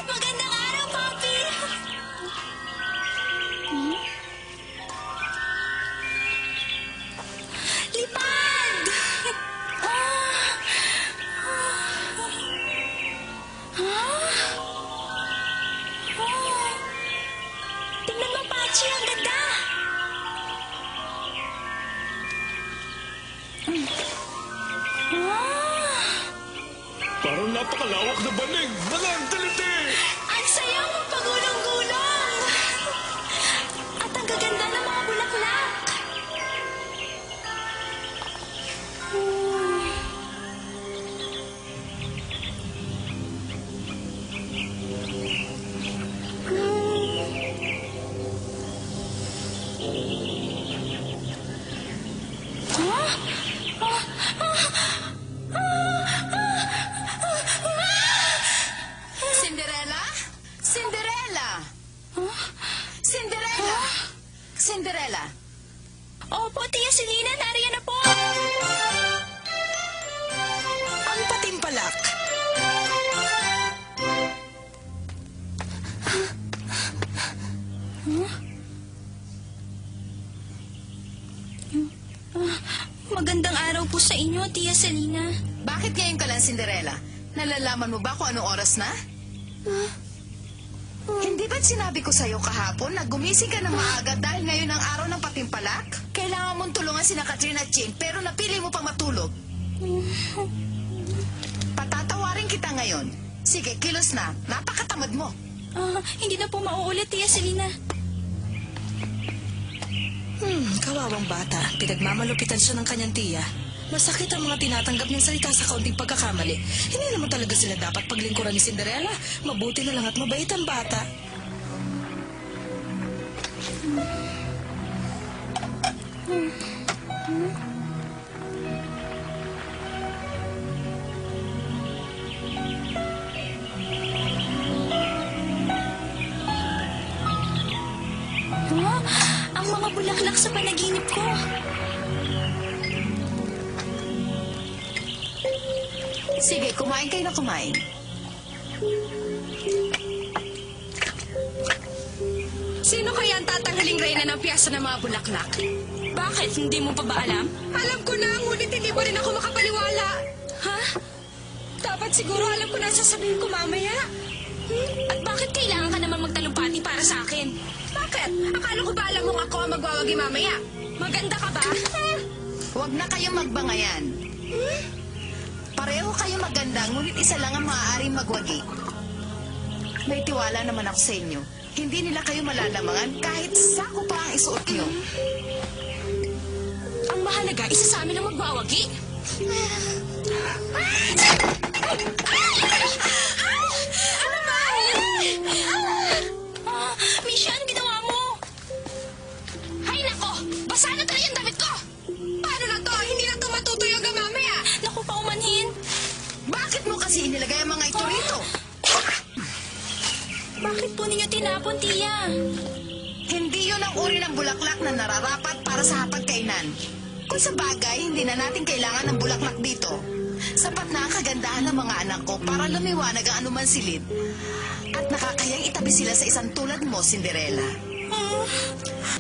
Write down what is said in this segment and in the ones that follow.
Magandang araw, Poppy! Hmm? Lipad! Ah! Oh! Tingnan mo, Pachi, ang ganda! Parang napakalawak na banig. Mga daliti! Ang saya mo pagulong-gulong! At ang gaganda ng mga bulaklak! Cinderella? Cinderella! Cinderella! Cinderella! Opo, Tia Selena, nariyan na po! Ang patimpalak! Magandang araw po sa inyo, Tia Selena. Bakit ngayon ka lang, Cinderella? Nalalaman mo ba kung anong oras na? Hindi ba't sinabi ko sa'yo kahapon na gumising ka ng maaga dahil ngayon ang araw ng patimpalak? Kailangan mong tulungan sina Katrina at Ching pero napili mo pang matulog. Patatawarin kita ngayon. Sige, kilos na. Napakatamad mo. Hindi na po mauulit, Tia Selena. Kawawang bata. Pinagmamalupitan siya ng kanyang tiya. Masakit ang mga tinatanggap niyang salita sa kaunting pagkakamali. Hindi naman talaga sila dapat paglingkuran ni Cinderella. Mabuti na lang at mabait ang bata. Ang mga bulaklak sa panaginip ko. Sige, kumain kayo na kumain. Sino kaya ang tatanghaling reyna ng piyesta ng mga bulaklak? Bakit? Hindi mo pa ba alam? Alam ko na, ngunit hindi pa rin ako makapaniwala. Ha? Dapat siguro alam ko na sasabihin ko mamaya. At bakit kailangan ka naman magtalumpati para sa akin? Bakit? Akala ko ba alam mong ako ang magwawagi mamaya? Maganda ka ba? Huwag na kayong magbangayan. Pareho kayo maganda, ngunit isa lang ang maaaring magwagi. May tiwala naman ako sa inyo. Hindi nila kayo malalamangan kahit sako pa ang isuot nyo. Ang mahalaga, isa sa amin ang magwawagi. Ano ba? Misha, ano ginawa mo? Hay nako! Basa na tayo ang damit ko! Paano na to? Hindi na to matutuyo hanggang mamaya. Naku, paumanhin. Bakit mo kasi inilagay ang mga ito rito? Bakit po ninyo tinapon, Tia? Hindi yun ang uri ng bulaklak na nararapat para sa hapagkainan. Kung sa bagay, hindi na natin kailangan ng bulaklak dito. Sapat na ang kagandahan ng mga anak ko para lumiwanag ang anuman silid. At nakakayang itabi sila sa isang tulad mo, Cinderella.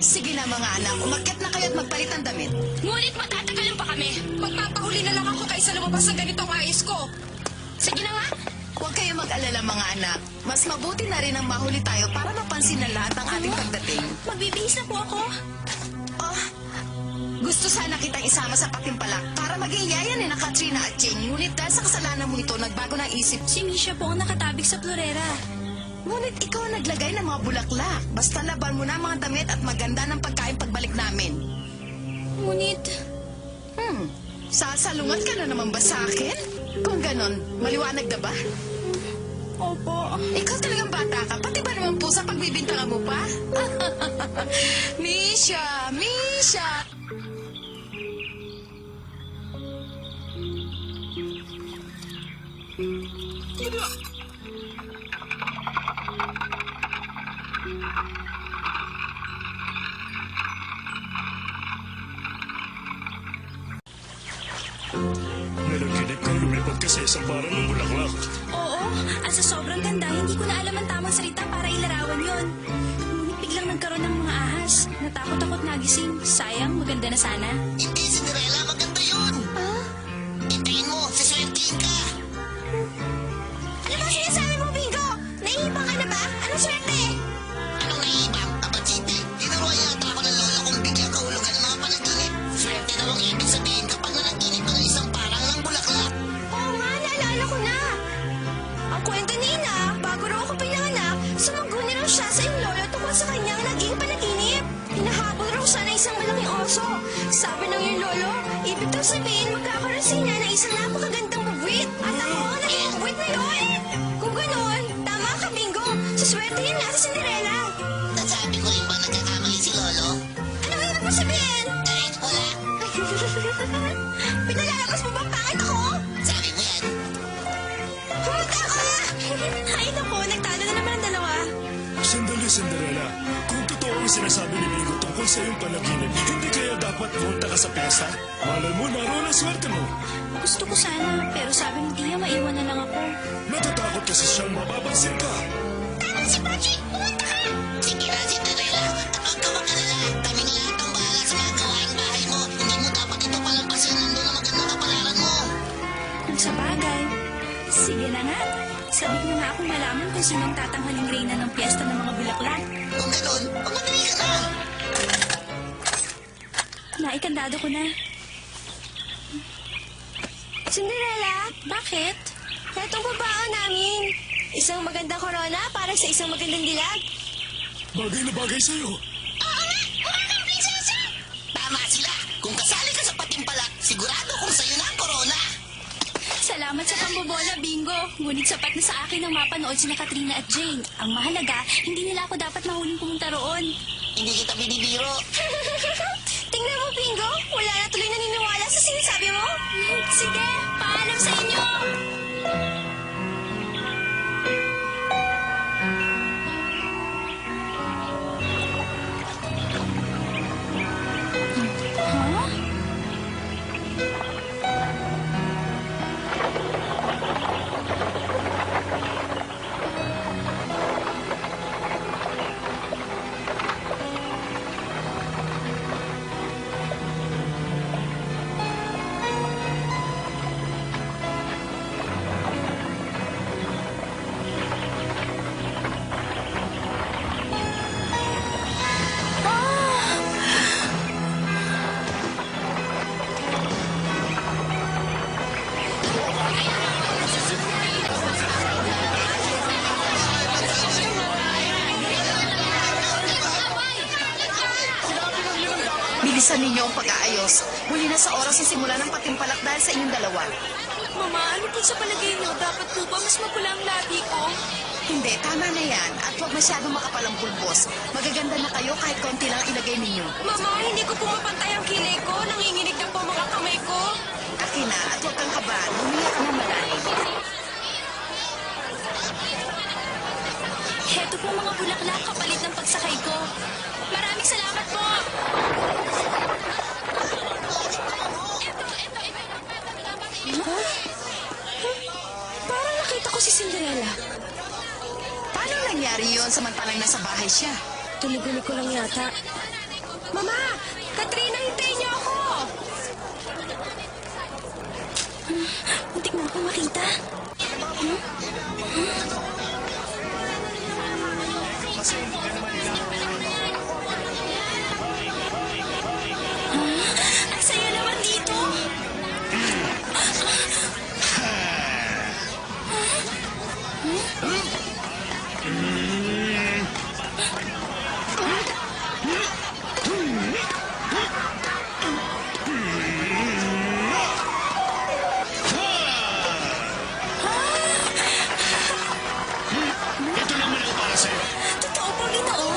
Sige na mga anak, umakyat na kayo at magpalit ng damit. Ngunit matatagalan pa kami. Magpapahuli na lang ako kaysa lumabas sa ganitong ayos ko. Sige na nga. Huwag kayo mag-alala mga anak. Mas mabuti na rin ang mahuli tayo para mapansin ng lahat ang ating pagdating. Magbibihis na po ako. Oh, gusto sana kitang isama sa patimpalak para maging yaya ni na Katrina at Jane. Ngunit dahil sa kasalanan mo ito, nagbago ng isip. Si Misha po ang nakatabig sa florera. Ngunit ikaw ang naglagay ng mga bulaklak. Basta laban mo na ang mga damit at maganda ng pagkain pagbalik namin. Ngunit, Sasalungat ka na naman ba sa akin? Kung ganon, maliwanag na ba? opo. Ikaw talagang bata ka, pati ba naman po sa pagbibintangan mo pa? Misha! Misha! Nalaginip kang lumipad ka ka sa isang parang ng bulaklak. Oo, at sa sobrang ganda, hindi ko na alam ang tamang salita para ilarawan yon. Ngunit biglang nagkaroon ng mga ahas. Natakot-takot nagising. Sayang, maganda na sana. Hindi, Cinderella. Maganda yun. Hintayin mo. Siswertihin ka. Ano ba sinasabi mo, Bingo? Naiibang ka na ba? Anong swerte? Anong naiibang? Abachite. Tinuruan yata ako ng lola kong biglang kahulugan ng mga panaginip. Swerte daw ang ibig sabihin kapag nanaginip ka ng isang parang ng bulaklak. Oo nga, naalala ko na. Ang kwento ni Ina, bago raw ako pinanganak, sumanguni raw siya sa iyong lolo tungkol sa kanyang naging panaginip. Hinahabol raw siya ng isang malaking oso. Sabi ng iyong lolo, ibig daw sabihin magkakaroon siya ng isang napakagandang buwit. At ako ang naging buwit na yun. Kung ganoon, tama ka, Bingo. Suswertehin nga si Cinderella. Nasabi ko rin ba nagkakamali si lolo? Anong ibig mo sabihin? Kahit wala. Pinalalabas mo bang pangit ako? Sabi mo yan. Humunta ka! Ay, naku, nagtalo na naman ang dalawa. Sandali, Cinderella. Kung totoo ang sinasabi ni Bingo tungkol sa iyong panaginip, hindi kaya dapat pumunta ka sa piyesta? Malay mo, naroon ang swerte mo. Gusto ko sana, pero sabi ng tiya, maiwan na lang ako. Natatakot kasi siyang mapapansin ka. Tama si Pachi! Pumunta ka! Sige na, Cinderella. At huwag ka mag-alala. Kaming lahat ang bahala sa mga gawaing bahay mo. Hindi mo dapat ito palampasin nandun ang magandang kapalaran mo. Kung sa bagay, sige na nga. Sabik na nga akong malaman kung sinong tatanghaling reyna ng piyesta ng mga bulaklak. Kung ganun, magmadali ka na. Naikandado ko na. Cinderella, Bakit? etong babaon namin. Isang magandang korona para sa isang magandang dilag. Bagay na bagay sa'yo. Tama sila. Kung kasali ka sa patimpalak, sigurado kung sa'yo na ang korona. Salamat sa pambobola, Bingo. Ngunit sapat na sa akin ang mapanood sina Katrina at Jane. Ang mahalaga, hindi nila ako dapat mahuling pumunta roon. Hindi kita binibiro. Tingnan mo, Bingo. Wala na tuloy naniniwala sa sinasabi mo. Sige, paalam sa inyo. Huh? Bilisan ninyo ang pag-aayos. Huli na sa oras ng simula ng patimpalak dahil sa inyong dalawa. Mama, ano po sa palagay niyo? Dapat po ba mas mapula ang labi ko? Hindi, tama na yan. At huwag masyadong makapal ang pulbos. Magaganda na kayo kahit konti lang ang ilagay ninyo. Mama, hindi ko pumapantay ang kilay ko. Nanginginig na po mga kamay ko. Akin na at huwag kang kabahan. Humiyak ka na malalim. Heto po mga bulaklak kapalit ng pagsakay ko. Maraming salamat po! Parang nakita ko si Cinderella. Paano nangyari yon samantalang nasa bahay siya? Tuloy-tuloy ko lang yata. Mama! Katrina, hintayin niyo ako! Muntik na ako makita. Ang saya naman dito. Ito naman ako para sa'yo. Totoo po, Ginoo.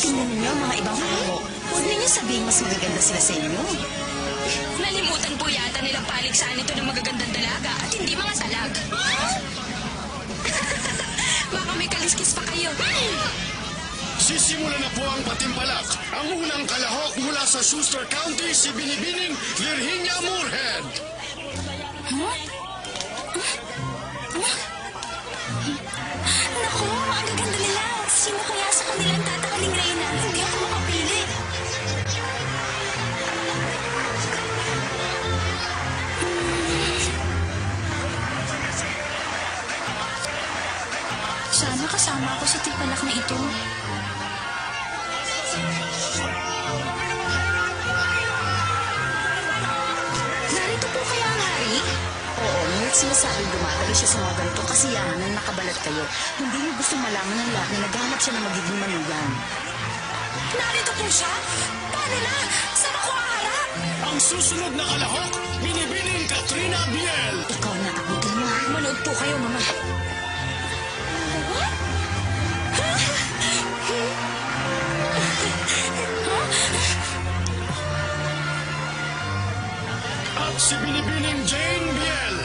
Tingnan ninyo ang mga ibang kalahok. Huwag ninyo sabihin mas magaganda sila sa inyo. Nalimutan po yata nilang paligsahan ito ng magagandang dalaga at hindi mga talag. Baka may kaliskis pa kayo. Sisimula na po ang patimpalak. Ang unang kalahok mula sa Schuster County, si Binibining Virginia Moorhead. Naku, ang gaganda nila. Sino kaya sa kanilang tatakaling reyna? Hindi ako makapili. Sana kasama ako sa timpalak na ito. Narito po kaya ang hari? Oo, ngunit sinasabing dumadali siya sa mga ganitong kasiyahan nang nakabalat kayo. Hindi niyo gusto malaman ng lahat na naghahanap siya ng magiging manugang. Narito po siya? Paano na? Saan ako haharap? Ang susunod na kalahok, Binibining Katrina Biel. Ikaw na, abutin mo. Manood po kayo, Mama. At si Binibining Jane Biel.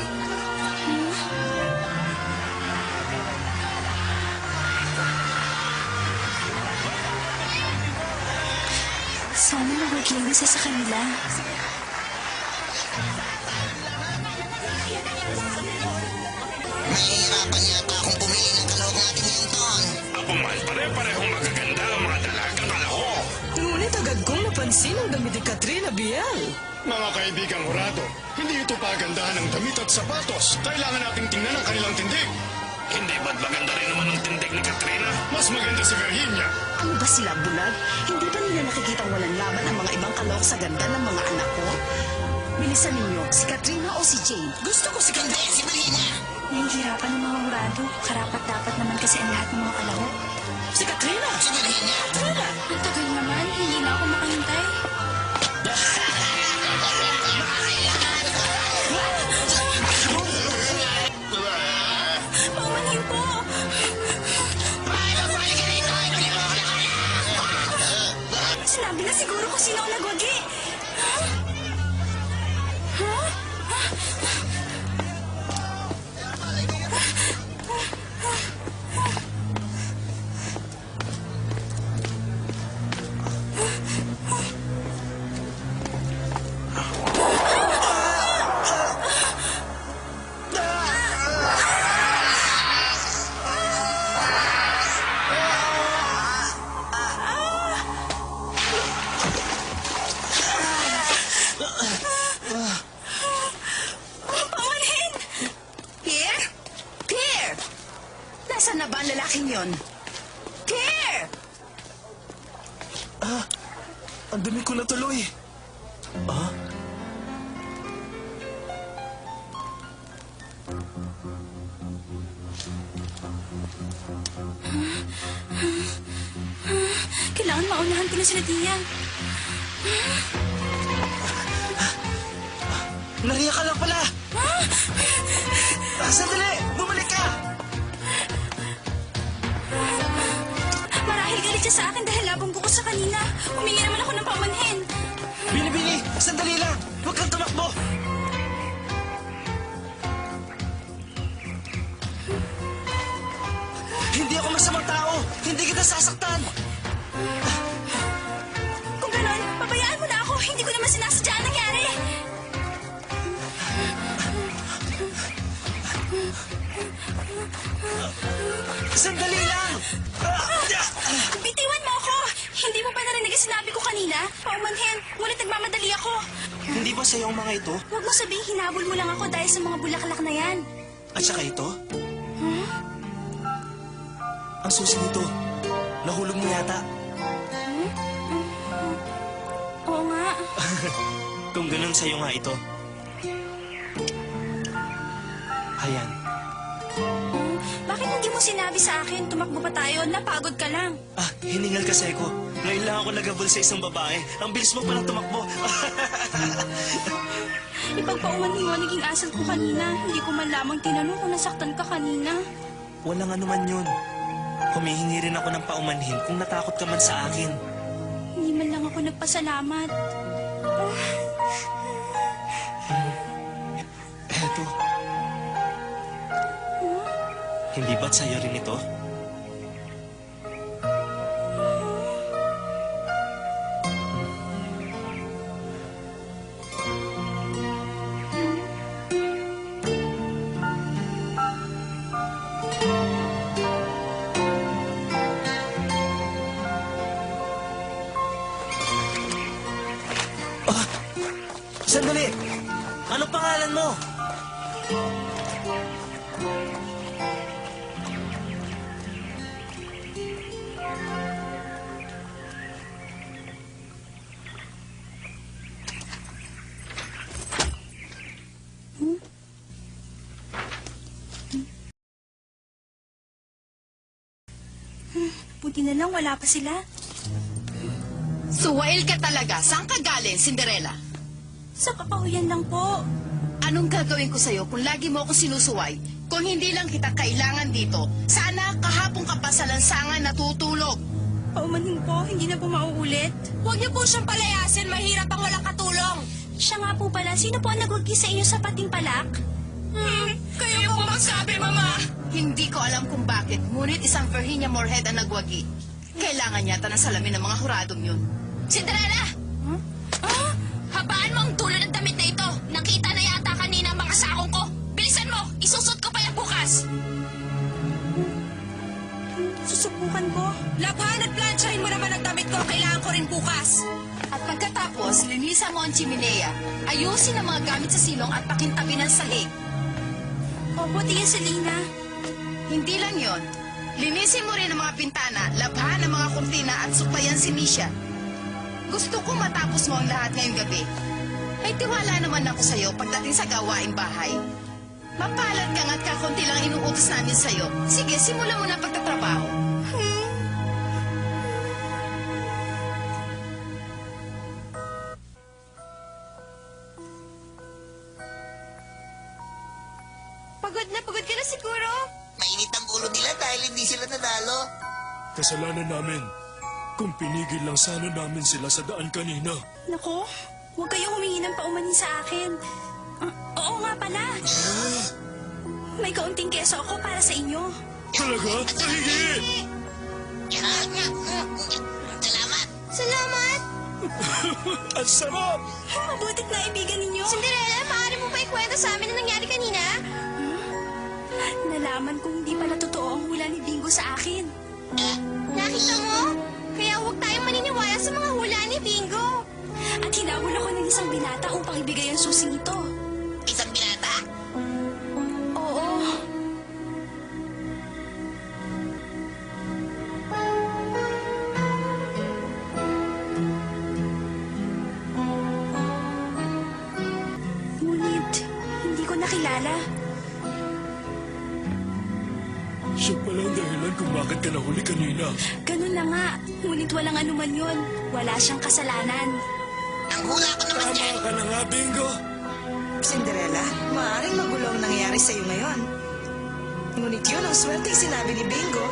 Sana magiging isa sa kanila. Mahihirapan yata akong pumili ng kalahok natin ngayon, Ton. Apo man, pare-parehong magaganda ang mga dalagang kalahok. Ngunit agad kong napansin ang damit ni Katrina Biel. Mga kaibigang hurado, hindi ito pagandahan ng damit at sapatos. Kailangan nating tingnan ang kanilang tindig. Hindi ba't maganda rin naman ang tindig ni Katrina? Mas maganda si Virginia. Ano ba sila, bulag? Hindi ba nila nakikitang walang laban ang mga ibang kalahok sa ganda ng mga anak ko? Bilisan ninyo, si Katrina o si Jane? Gusto ko si Hindi, Katrina. si Virginia. Nahihirapan ng mga hurado. Karapat-dapat naman kasi ang lahat ng mga kalahok. Si Katrina. Si Virginia. Katrina. Ang tagal naman, hindi na ako makahintay. Paumanhin po! Sinabi na siguro kung sino ang nagwagi. Paumanhin! Pierre? Pierre! Nasaan na ba ang lalaking yon? Pierre! Ang dumi ko na tuloy. Ah? Kailangan maunahan ko na sila Tia. Nariya ka lang pala! Sandali! Bumalik ka! Marahil galit siya sa akin dahil labong ko sa kanina. Humingi naman ako ng paumanhin. Bini-bini! Sandali lang! Huwag kang tumakbo! Hindi ako masamang tao! Hindi kita sasaktan! Kung ganon, pabayaan mo na ako. Hindi ko naman sinasadya ang nangyari. Sandali lang! Bitiwan mo ako. Hindi mo ba narinig ang sinabi ko kanina? Paumanhin, ngunit nagmamadali ako. Hindi ba sa'yo ang mga ito? Huwag mo sabihin hinabol mo lang ako dahil sa mga bulaklak na yan. At saka ito? Ang susi nito. Nahulog mo yata. Oo nga. Kung ganun sa'yo nga ito. Ayan. Bakit hindi mo sinabi sa akin? Tumakbo pa tayo. Napagod ka lang. Hiningal kasi ako. Ngayon lang ako nagabol sa isang babae. Ang bilis mo palang tumakbo. Ipagpaumanhin mo naging asal ko kanina. Hindi ko man lamang tinanong kung nasaktan ka kanina. Walang anuman yun. Humihingi rin ako ng paumanhin kung natakot ka man sa akin. Hindi man lang ako nagpasalamat. Eto. Hindi ba't sa'yo rin ito? Sandali! Anong pangalan mo? Buti na lang wala pa sila. Suwail ka talaga. Saan ka galing, Cinderella? Sa kapahuyan lang po. Anong gagawin ko sa'yo kung lagi mo akong sinusuway? Kung hindi lang kita kailangan dito, sana kahapon ka pa sa lansangan natutulog. Paumanhin po, hindi na po mauulit. Huwag niyo po siyang palayasin. Mahirap ang walang katulong. Siya nga po pala, sino po ang nagwagi sa inyo sa pating palak? Kayo po magsabi, Mama. Hindi ko alam kung bakit, ngunit isang Virginia Moorhead ang nagwagi. Kailangan yata ng salamin ng mga huradong yun. Cinderella! Habaan mo ang dulo ng damit na ito. Nakita na yata kanina ang mga sakong ko. Bilisan mo! Isusot ko pa yan bukas. Susubukan ko. Labhan at plansyahin mo naman ang damit ko. Kailangan ko rin bukas. At pagkatapos, linisan mo ang chimenea, ayusin ang mga gamit sa silong at pakintabi ng sahig. Opo, Tia Selena. Hindi lang yon. Linisin mo rin ang mga pintana, labhan ang mga kurtina at suklayan si Misha. Gusto kong matapos mo ang lahat ngayong gabi. May tiwala naman ako sa'yo pagdating sa gawaing bahay. Mapalad kang at kakunti lang inuutos namin sa'yo. Sige, simulan mo na pagtatrabaho. Pagod ka na siguro. Mainit ang ulo nila dahil hindi sila nadalo. Kasalanan namin. Kung pinigil lang sana namin sila sa daan kanina. Nako, huwag kayong humingi ng paumanhin sa akin. Oo nga pala. May kaunting keso ako para sa inyo. Talaga? Pahingi! Salamat. Salamat! Ang sarap! Mabutit na ibigan ninyo. Cinderella, maaari mo ba ikwento sa amin ang nangyari kanina? Nalaman kong hindi pala totoo ang hula ni Bingo sa akin. Nakita mo? Kaya huwag tayong maniniwala sa mga hula ni Bingo. At hinabol ako ng isang binata upang ibigay ang susing ito. Isang binata? Oo. Ngunit, hindi ko nakilala. Siya pala ang dahilan kung bakit ka nahuli kanina. Ganun na nga. Ngunit walang anuman yun. Wala siyang kasalanan. Ang hula ko naman Tama yan. ka na nga, Bingo. Cinderella, maaaring magulo ang nangyayari sa'yo ngayon. Ngunit yun ang swerteng sinabi ni Bingo.